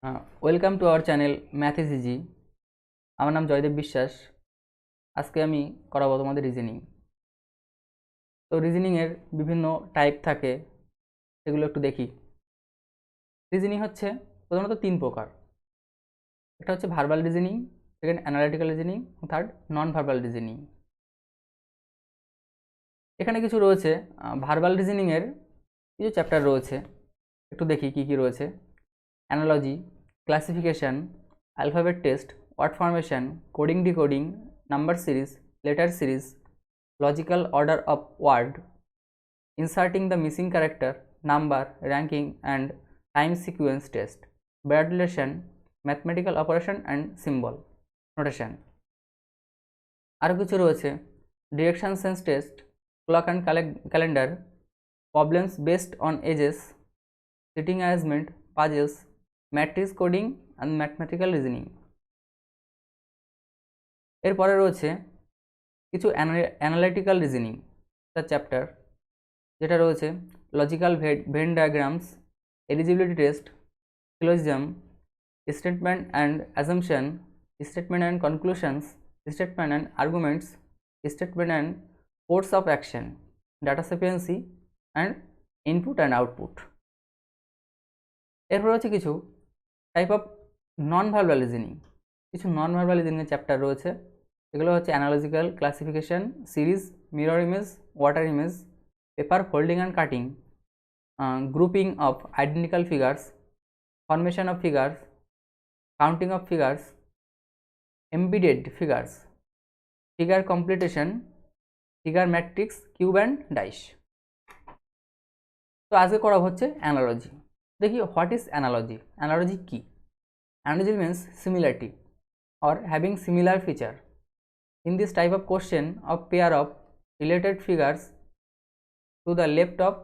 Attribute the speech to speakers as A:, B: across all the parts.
A: Welcome to our channel math is easy. আমার নাম জয়দেব বিশ্বাস। আজকে আমি করাবো তোমাদের রিজনিং। তো রিজনিংয়ের বিভিন্ন টাইপ থাকে, সেগুলো একটু দেখি। রিজনিং হচ্ছে প্রধানত তিন প্রকার। একটা হচ্ছে verbal reasoning, second analytical reasoning, third নন ভার্বাল রিজনিং। এখানে কিছু রয়েছে ভার্বাল রিজনিংয়ের কিছু চ্যাপ্টার রয়েছে, একটু দেখি কি কি রয়েছে। Analogy, classification, alphabet test, word formation, coding decoding, number series, letter series, logical order of word, inserting the missing character, number, ranking and time sequence test, word relation, mathematical operation and symbol notation. আরও কিছু রয়েছে direction sense test, clock and calendar, problems based on ages, sitting arrangement, puzzles, matrix coding and mathematical reasoning. এরপরে রয়েছে কিছু analytical reasoning তার chapter, যেটা রয়েছে logical Venn diagrams, eligibility test, syllogism, statement and assumption, statement and conclusions, statement and arguments, statement and course of action, data sufficiency and input and output. এরপর হচ্ছে কিছু type of non verbal reasoning. কিছু non verbal রিজনিংয়ের chapter রয়েছে, এগুলো হচ্ছে analogical, classification, series, mirror image, water image, paper folding and cutting, grouping of identical figures, formation of figures, counting of figures, embedded figures, figure completion, figure matrix, cube and dice। তো আজকে করা হচ্ছে analogy. দেখি what is analogy. Analogy কি? Analogy means similarity or having similar feature. In this type of question of pair of related figures to the left of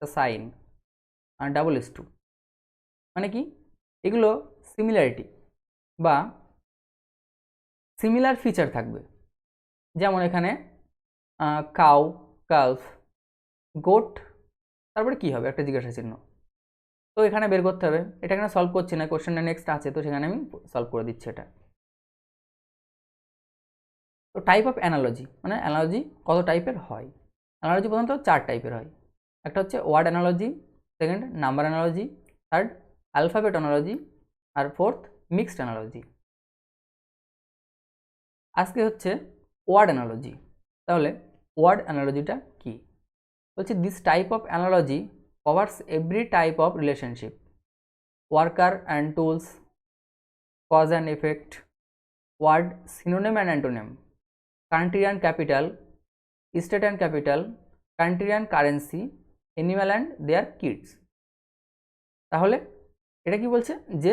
A: the sign double is to, মানে কি এগুলো similarity বা similar feature থাকবে। যেমন এখানে cow, কালফ, goat, তারপরে কি হবে একটা জিজ্ঞাসা চিহ্ন। তো এখানে বের করতে হবে, এটা এখানে সলভ করছি না, কোশ্চেনটা নেক্সট আছে, তো সেখানে আমি সলভ করে দিচ্ছি এটা। তো টাইপ অফ অ্যানালজি, মানে অ্যানালজি কত টাইপের হয়। অ্যানালজি প্রধানত চার টাইপের হয়। একটা হচ্ছে word analogy, second number analogy, third alphabet analogy, আর ফোর্থ মিক্সড অ্যানালজি। আজকে হচ্ছে ওয়ার্ড অ্যানালজি। তাহলে ওয়ার্ড অ্যানালজিটা কি? বলছে this type of analogy covers every type of relationship, worker and tools, cause and effect, word synonym and antonym, country and capital, state and capital, country and currency, animal and their kids. তাহলে এটা কি বলছে যে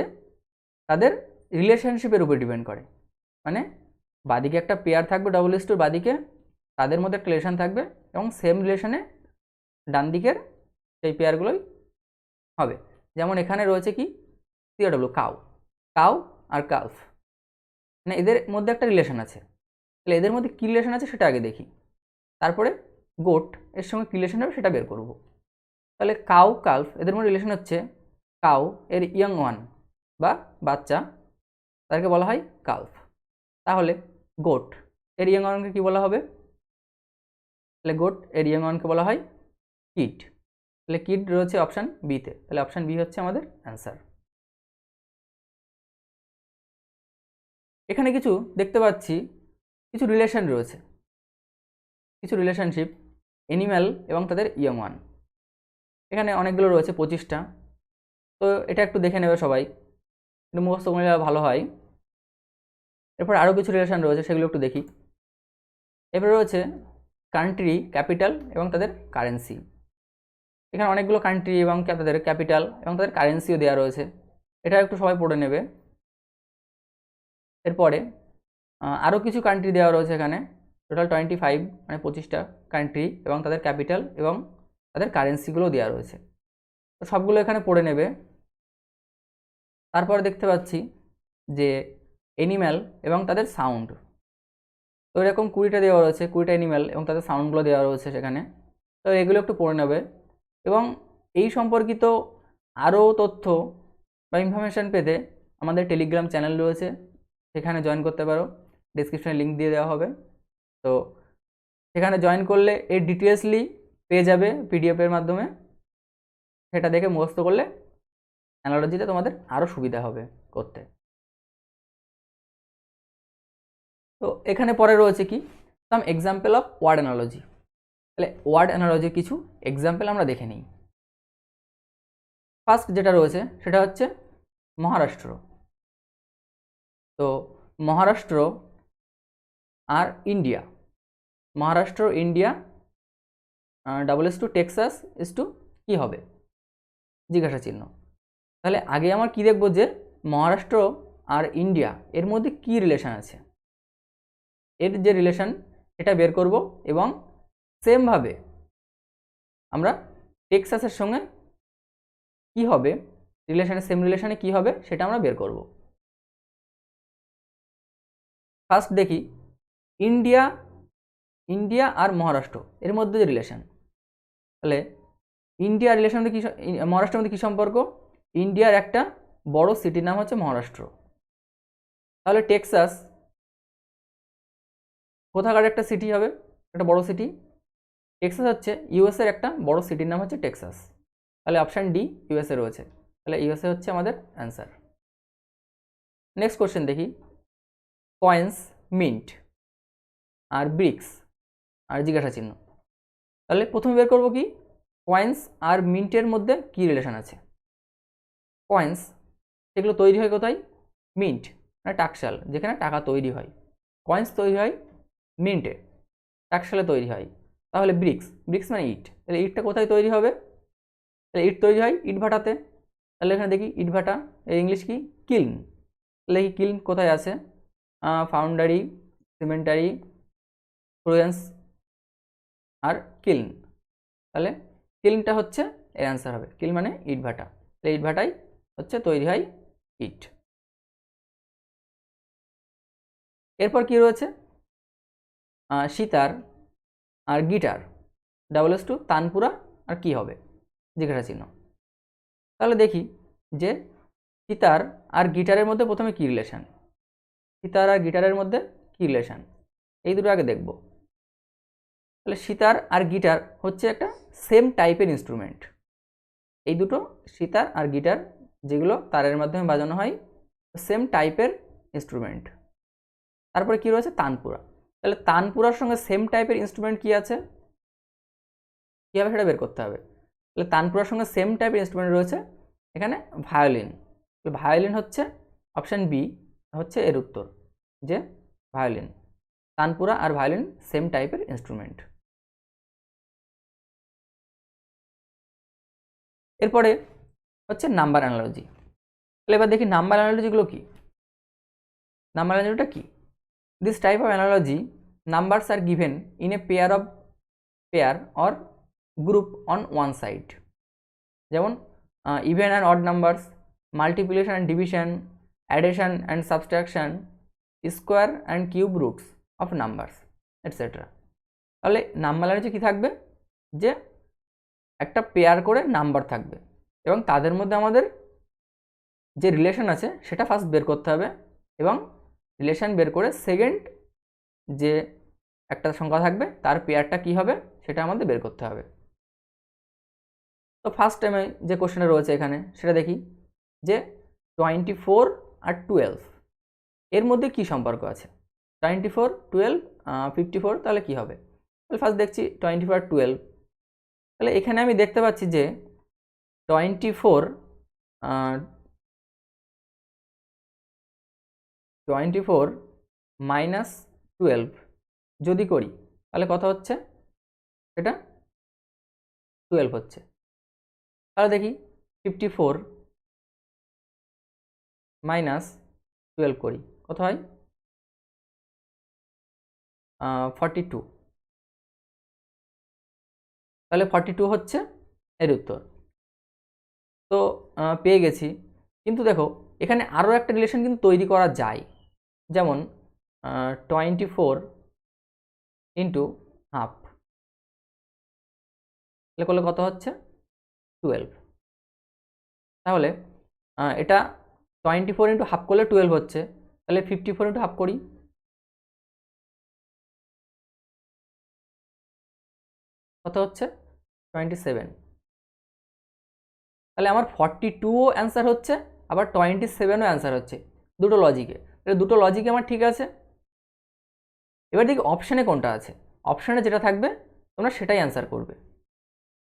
A: তাদের রিলেশনশিপের উপর depend করে, মানে বাদিকে একটা পেয়ার থাকবে ডবল ইস টুর বাদিকে, তাদের মধ্যে একটা রিলেশন থাকবে এবং সেম রিলেশনে ডান দিকের সেই পেয়ারগুলোই হবে। যেমন এখানে রয়েছে কি সিওডব্লিউ, কাউ, কাউ আর কালফ, মানে এদের মধ্যে একটা রিলেশন আছে। তাহলে এদের মধ্যে কী রিলেশন আছে সেটা আগে দেখি, তারপরে গোট এর সঙ্গে কী রিলেশন হবে সেটা বের করব। তাহলে কাউ, কালফ এদের মধ্যে রিলেশন হচ্ছে কাউ এর ইয়ং ওয়ান বা বাচ্চা, তাদেরকে বলা হয় কালফ। তাহলে গোট এর ইয়ং ওয়ানকে কী বলা হবে? তাহলে গোট এর ইয়ং ওয়ানকে বলা হয় কিড। তাহলে কিড রয়েছে অপশান বিতে, তাহলে অপশান বি হচ্ছে আমাদের অ্যান্সার। এখানে কিছু দেখতে পাচ্ছি কিছু রিলেশন রয়েছে, কিছু রিলেশনশিপ অ্যানিম্যাল এবং তাদের ইয়ং ওয়ান। এখানে অনেকগুলো রয়েছে, 25টা। তো এটা একটু দেখে নেবে সবাই, একটু মুখস্থ করলে ভালো হয়। এরপর আরও কিছু রিলেশন রয়েছে, সেগুলো একটু দেখি। এরপরে রয়েছে কান্ট্রি, ক্যাপিটাল এবং তাদের কারেন্সি। এখানে অনেকগুলো কান্ট্রি এবং তাদের ক্যাপিটাল এবং তাদের কারেন্সিও দেওয়া রয়েছে, এটা একটু সবাই পড়ে নেবে। এরপরে আরও কিছু কান্ট্রি দেওয়া রয়েছে এখানে, টোটাল 25, মানে 25টা কান্ট্রি এবং তাদের ক্যাপিটাল এবং তাদের কারেন্সিগুলো দেওয়া রয়েছে, তো সবগুলো এখানে পড়ে নেবে। তারপরে দেখতে পাচ্ছি যে অ্যানিম্যাল এবং তাদের সাউন্ড, তো এরকম 20টা দেওয়া রয়েছে, 20টা অ্যানিম্যাল এবং তাদের সাউন্ডগুলো দেওয়া রয়েছে সেখানে, তো এগুলো একটু পড়ে নেবে। এবং এই সম্পর্কিত আরও তথ্য বা ইনফরমেশান পেতে আমাদের টেলিগ্রাম চ্যানেল রয়েছে, সেখানে জয়েন করতে পারো, ডিসক্রিপশনে লিঙ্ক দিয়ে দেওয়া হবে। তো সেখানে জয়েন করলে এর ডিটেলসলি পেয়ে যাবে পিডিএফের মাধ্যমে, সেটা দেখে মুখস্থ করলে অ্যানালজিটা তোমাদের আরও সুবিধা হবে করতে। তো এখানে পরে রয়েছে কি some example of word analogy. তাহলে ওয়ার্ড অ্যানালজির কিছু এক্সাম্পল আমরা দেখে নিই। ফার্স্ট যেটা রয়েছে সেটা হচ্ছে মহারাষ্ট্র। তো মহারাষ্ট্র আর India, Maharashtra India double is to Texas is to কী হবে, জিজ্ঞাসা চিহ্ন। তাহলে আগে আমার কি দেখব যে মহারাষ্ট্র আর ইন্ডিয়া এর মধ্যে কি রিলেশন আছে, এর যে রিলেশন এটা বের করব, এবং সেমভাবে আমরা টেক্সাসের সঙ্গে কি হবে রিলেশনে, সেম রিলেশনে কি হবে সেটা আমরা বের করব। ফার্স্ট দেখি ইন্ডিয়া, ইন্ডিয়া আর মহারাষ্ট্র এর মধ্যে যে রিলেশন। তাহলে ইন্ডিয়া রিলেশন মধ্যে কী, মহারাষ্ট্রের মধ্যে কী সম্পর্ক, ইন্ডিয়ার একটা বড় সিটির নাম হচ্ছে মহারাষ্ট্র। তাহলে টেক্সাস কোথাকার একটা সিটি হবে, একটা বড় সিটি, টেক্সাস হচ্ছে ইউএসের একটা বড় সিটির নাম হচ্ছে টেক্সাস। তাহলে অপশান ডি ইউএসএ রয়েছে, তাহলে ইউএসএ হচ্ছে আমাদের অ্যান্সার। নেক্সট কোশ্চেন দেখি, কয়েন্স, মিন্ট আর ব্রিক্স আর জিজ্ঞাসা চিহ্ন। তাহলে প্রথমে বের করব কি কয়েন্স আর মিন্টের মধ্যে কি রিলেশন আছে। কয়েন্স সেগুলো তৈরি হয় কোথায়, মিন্ট মানে টাকশাল, যেখানে টাকা তৈরি হয়। কয়েন্স তৈরি হয় মিন্টে, টাকশালে তৈরি হয়। তাহলে ব্রিক্স, ব্রিক্স মানে ইট, তাহলে ইটটা কোথায় তৈরি হবে, তাহলে ইট তৈরি হয় ইট ভাটাতে। তাহলে এখানে দেখি ইট ভাটা এর ইংলিশ কি, কিল্ন। তাহলে এই কিল্ন কোথায় আছে, ফাউন্ডারি, সিমেন্টারি, ফ্লুয়েন্স আর কিল্ন। তাহলে কিল্নটা হচ্ছে এর অ্যান্সার হবে, কিল্ন মানে ইট ভাটা। তাহলে ইট ভাটাই হচ্ছে তৈরি হয় ইট। এরপর কি রয়েছে, সিতার আর গিটার ডাবল এস টু তানপুরা আর কি হবে, জিজ্ঞাসা চিহ্ন। তাহলে দেখি যে সিতার আর গিটারের মধ্যে প্রথমে কী রিলেশান, সিতার আর গিটারের মধ্যে কী রিলেশান, এই দুটো আগে দেখব। তাহলে সিতার আর গিটার হচ্ছে একটা সেম টাইপের ইনস্ট্রুমেন্ট, এই দুটো সিতার আর গিটার যেগুলো তারের মাধ্যমে বাজানো হয়, সেম টাইপের ইনস্ট্রুমেন্ট। তারপরে কি রয়েছে তানপুরা, তাহলে তানপুরার সঙ্গে সেম টাইপের ইনস্ট্রুমেন্ট কি আছে, কী হবে সেটা বের করতে হবে। তাহলে তানপুরার সঙ্গে সেম টাইপের ইনস্ট্রুমেন্ট রয়েছে এখানে ভায়োলিন। ভায়োলিন হচ্ছে অপশান বি হচ্ছে এর উত্তর, যে ভায়োলিন, তানপুরা আর ভায়োলিন সেম টাইপের ইনস্ট্রুমেন্ট। এরপরে হচ্ছে নাম্বার অ্যানালজি। তাহলে এবার দেখি নাম্বার অ্যানালজিগুলো কি, নাম্বার অ্যানালজিটা কি, this type of analogy numbers are given in a pair or group on one side, যেমন even and odd numbers, multiplication and division, addition and subtraction, square and cube roots of numbers etcetera. তাহলে number analogy কী থাকবে, যে একটা pair করে number থাকবে এবং তাদের মধ্যে আমাদের যে রিলেশন আছে সেটা ফার্স্ট বের করতে হবে, এবং রিলেশন বের করে সেকেন্ড যে একটা সংখ্যা থাকবে তার পেয়ারটা কী হবে সেটা আমাদের বের করতে হবে। তো ফার্স্ট টাইমে যে কোশ্চেনটা রয়েছে এখানে সেটা দেখি, যে 24 আর 12 এর মধ্যে কি সম্পর্ক আছে, 24, 12, 54, তাহলে কি হবে। তাহলে ফার্স্ট দেখছি 24 আর 12, তাহলে এখানে আমি দেখতে পাচ্ছি যে 24 মাইনাস 12 যদি করি তাহলে কত হচ্ছে, এটা 12 হচ্ছে। তাহলে দেখি 54 মাইনাস 12 করি কত হয়, 42। তাহলে 42 হচ্ছে এর উত্তর। তো পেয়ে গেছি, কিন্তু দেখো এখানে আরও একটা রিলেশন কিন্তু তৈরি করা যায়, যেমন 24 ইন্টু হাফ, তাহলে করলে কত হচ্ছে 12। তাহলে এটা 24 ইন্টু হাফ করলে 12 হচ্ছে, তাহলে 54 ইন্টু হাফ করি, কত হচ্ছে 27। তাহলে আমার 42ও অ্যান্সার হচ্ছে, আবার 27ও অ্যান্সার হচ্ছে, দুটো লজিকে। তাহলে দুটো লজিকে আমার ঠিক আছে। এবার দেখি অপশানে কোনটা আছে, অপশানে যেটা থাকবে তোমরা সেটাই অ্যান্সার করবে।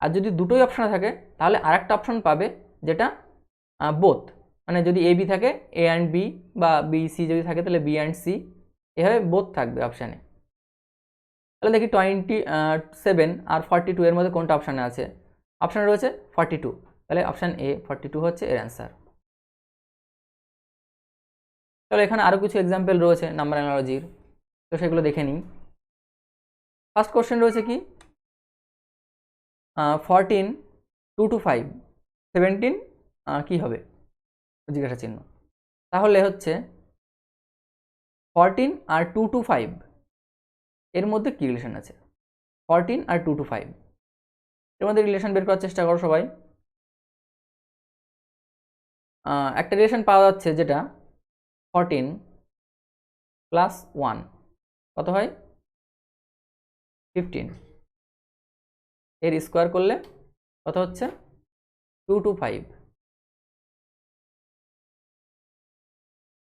A: আর যদি দুটোই অপশানে থাকে তাহলে আরেকটা অপশান পাবে যেটা বোথ, মানে যদি এ বি থাকে এ অ্যান্ড বি, বা বি সি যদি থাকে তাহলে বি অ্যান্ড সি, এভাবে বোথ থাকবে অপশানে। তাহলে দেখি 27 আর 42 এর মধ্যে কোনটা অপশানে আছে। অপশানে রয়েছে 42, তাহলে অপশান এ 42 হচ্ছে এর অ্যান্সার। তাহলে এখানে আরও কিছু এক্সাম্পল রয়েছে নাম্বার অ্যানালজির, তো সেগুলো দেখে নিই। ফার্স্ট কোশ্চেন রয়েছে কি 14 2 to 5 17 কী হবে জিজ্ঞাসা চিহ্ন। তাহলে হচ্ছে 14 আর 2 to 5 এর মধ্যে কী রিলেশন আছে, 14 আর 2 to 5 এর মধ্যে রিলেশন বের করার চেষ্টা করো সবাই। একটা রিলেশন পাওয়া যাচ্ছে যেটা 14 প্লাস 1 কত হয় 15, এর স্কোয়ার করলে কত হচ্ছে 2 to 5।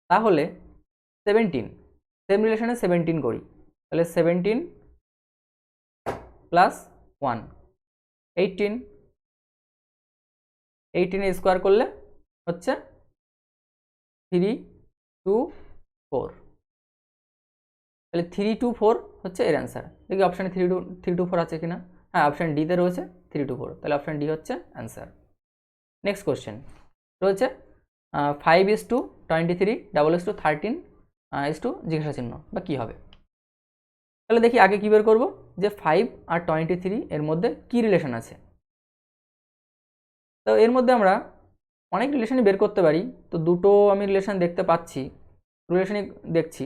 A: তাহলে 17, সেম রিলেশনে 17 করি, তাহলে 17 প্লাস 1 18, 18 স্কোয়ার করলে হচ্ছে 3 2 4, তাহলে 3 2 4 হচ্ছে এর অ্যান্সার। দেখি অপশানে 3 2 4 আছে কিনা, হ্যাঁ অপশান ডিতে রয়েছে 3 2 4, তাহলে অপশান ডি হচ্ছে অ্যান্সার। নেক্সট কোশ্চেন রয়েছে 5:23 13 জিজ্ঞাসা চিহ্ন বা কী হবে। তাহলে দেখি আগে কী বের করবো যে 5 আর 23 এর মধ্যে কী রিলেশন আছে। তো এর মধ্যে আমরা অনেক রিলেশনই বের করতে পারি, তো দুটো আমি রিলেশন দেখতে পাচ্ছি, রিলেশনই দেখছি।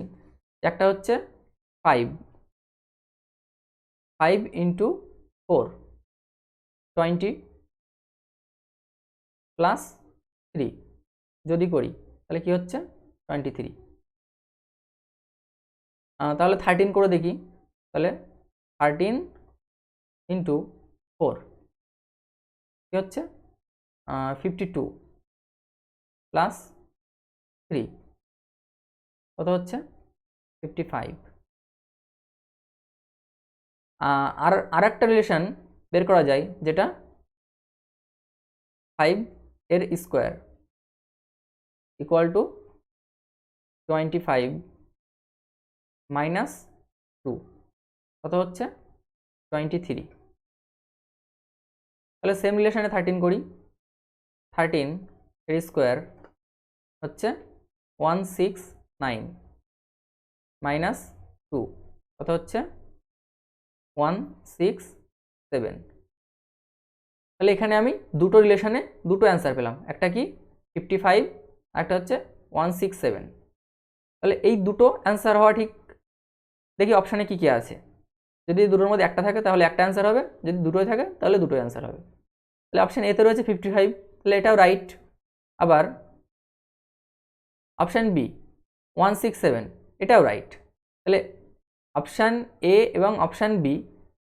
A: একটা হচ্ছে 5 ইন্টু 4 20 প্লাস 3 যদি করি তাহলে কি হচ্ছে 23। তাহলে 13 করে দেখি, তাহলে 13 ইন্টু 4 কী হচ্ছে 52 প্লাস 3 কত হচ্ছে 55। আর একটা রিলেশন বের করা যায় যেটা 5 এর স্কোয়ার ইকুয়াল টু 25 মাইনাস 2 কত হচ্ছে 23। তাহলে সেম রিলেশনে 13 করি, 13 এর স্কোয়ার হচ্ছে 169 মাইনাস 2 কত হচ্ছে 167। তাহলে এখানে আমি দুটো রিলেশনে দুটো অ্যান্সার পেলাম, একটা কি 55 আর একটা হচ্ছে 167। তাহলে এই দুটো অ্যান্সার হওয়া ঠিক। দেখি অপশানে কী কী আছে, যদি দুটোর মধ্যে একটা থাকে তাহলে একটা অ্যান্সার হবে, যদি দুটোই থাকে তাহলে দুটোই অ্যান্সার হবে। তাহলে অপশান এতে রয়েছে 55, তাহলে এটাও রাইট। আবার অপশান বি 167 এটাও রাইট। তাহলে অপশান এ এবং অপশান বি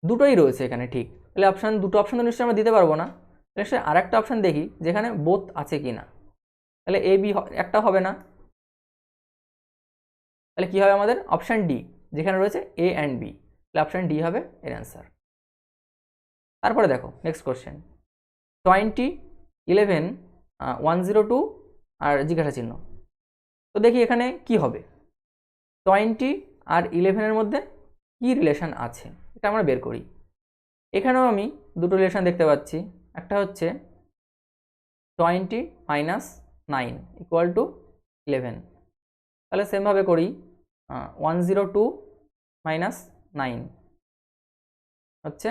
A: দুটোই রয়েছে এখানে ঠিক। তাহলে দুটো অপশান তো নিশ্চয়ই আমরা দিতে পারবো না, নিশ্চয়ই আর একটা অপশান দেখি যেখানে বোথ আছে কি না। তাহলে এ বি একটা হবে না, তাহলে কী হবে আমাদের অপশান ডি যেখানে রয়েছে এ অ্যান্ড বি, তাহলে অপশান ডি হবে এর অ্যান্সার। তারপরে দেখো নেক্সট কোশ্চেন 20 11 102 আর জিজ্ঞাসা চিহ্ন। তো দেখি এখানে কি হবে, 20 আর 11-এর মধ্যে কি রিলেশন আছে এটা আমরা বের করি। এখানেও আমি দুটো রিলেশন দেখতে পাচ্ছি, একটা হচ্ছে 20 মাইনাস 9 ইকুয়াল টু 11, তাহলে সেমভাবে করি 102 মাইনাস 9 হচ্ছে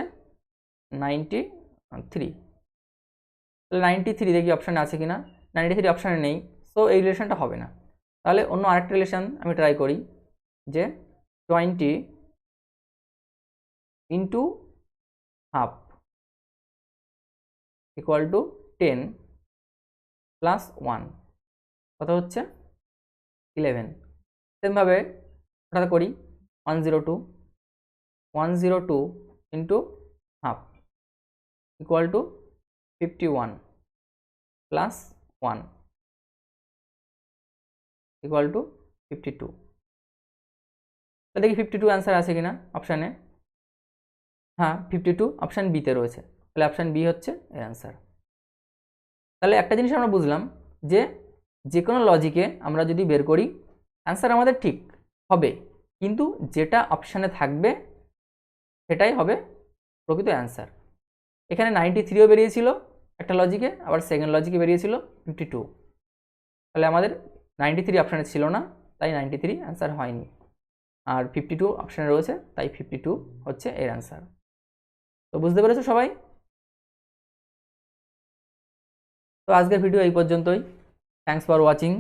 A: 93। তাহলে 93 দেখি অপশানে আছে কি না, 93 অপশানে নেই, সো এই রিলেশনটা হবে না। তাহলে অন্য আরেকটা রিলেশন আমি ট্রাই করি যে 20 into half equal to 10 plus 1 কত হচ্ছে 11। সেমভাবে ওটা করি 102 into half equal to 51 plus 1 equal to 52। দেখি 52 অ্যান্সার আছে কিনা অপশানে। হ্যাঁ 52 অপশান বিতে রয়েছে, তাহলে অপশান বি হচ্ছে এর অ্যান্সার। তাহলে একটা জিনিস আমরা বুঝলাম যে যে কোনো লজিকে আমরা যদি বের করি অ্যান্সার আমাদের ঠিক হবে, কিন্তু যেটা অপশানে থাকবে সেটাই হবে প্রকৃত অ্যান্সার। এখানে 93ও বেরিয়েছিল একটা লজিকে, আবার সেকেন্ড লজিকে বেরিয়েছিল 52। তাহলে আমাদের 93 অপশানে ছিল না, তাই 93 অ্যান্সার হয়নি, আর 52 অপশানে রয়েছে, তাই 52 হচ্ছে এর অ্যান্সার। তো বুঝতে পেরেছো সবাই? তো আজকের ভিডিও এই পর্যন্তই। Thanks for watching.